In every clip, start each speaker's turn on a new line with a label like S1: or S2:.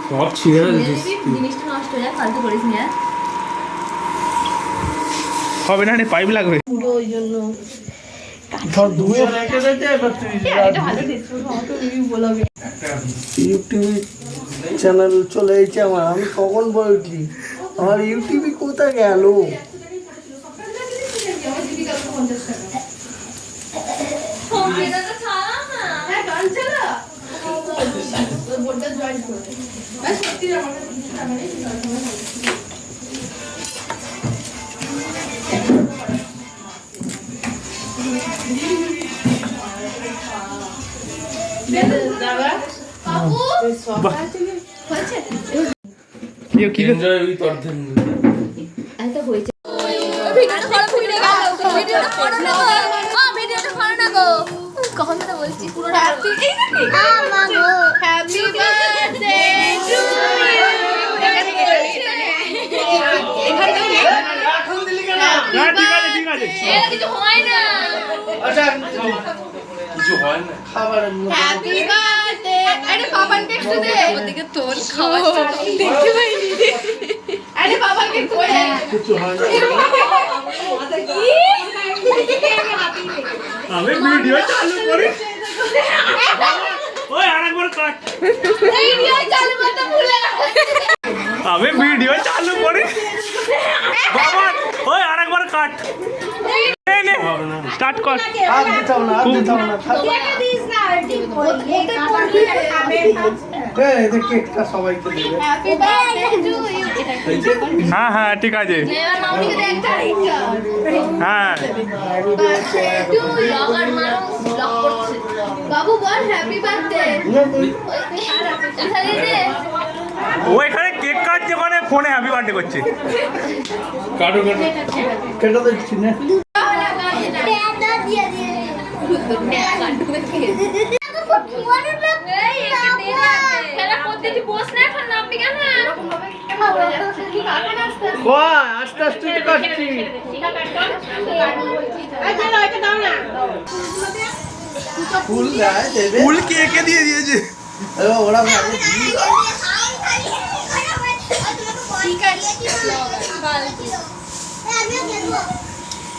S1: সব ছিঁড়ে
S2: জিনিসটা নষ্ট হয়ে যায়, ফালতু করিস নি।
S3: হবে না রে, পাইপ লাগবে
S2: পুরো ওই জন্য
S4: ইউটিউব চ্যানেল চলে এসেছে আমার। আমি কখন বলছি আমার ইউটিউবে কোথায় গেল?
S2: কখন তো বলছি পুরো হ্যাপি বার্থডে টু কিছু হয় না, হ্যাপি বার্থডে। আরে বাবাকে একটু দে, ওদিকে তোর খাওয়া দেখতে পাইনি। আরে বাবাকে করে কিছু হয় না।
S3: আমি ভিডিও চালু করি। ওই আরেকবার কাট।
S2: ভিডিও চালু করতে ভুলে গেছি।
S3: আমি ভিডিও চালু করি। বাবা ওই আরেকবার কাট। নে নে স্টার্ট কর।
S4: আর দিতাম না, আর দিতাম না।
S2: দিস না ওটা পড়লি খাবে।
S4: এই কেকটা সবাইকে দিবে।
S2: Happy birthday to you.
S3: হ্যাঁ হ্যাঁ ঠিক আছে।
S2: এবার মামিকে দেখ তারিখটা।
S3: হ্যাঁ
S2: টু লগর মানুষ লক করছে। বাবু বল হ্যাপি বার্থডে।
S3: ওইখানে কেক কাটছে, ওখানে ফোনে হ্যাপি বার্থডে করছে।
S1: কাটো কাটো
S4: কেটে দিচ্ছি না। আস্তে আস্তে কাটছি। ফুল গায়ে দেবে।
S3: ফুল কে কে দিয়ে দিয়েছে?
S4: ওরা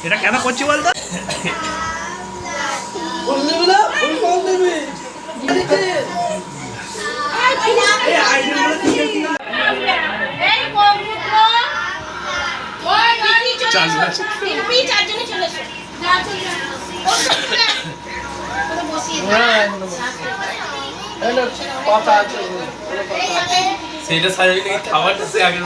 S3: এটা কেন করছি বলতো?
S1: সেইটা সার্ভিং খাবারটা সে আগে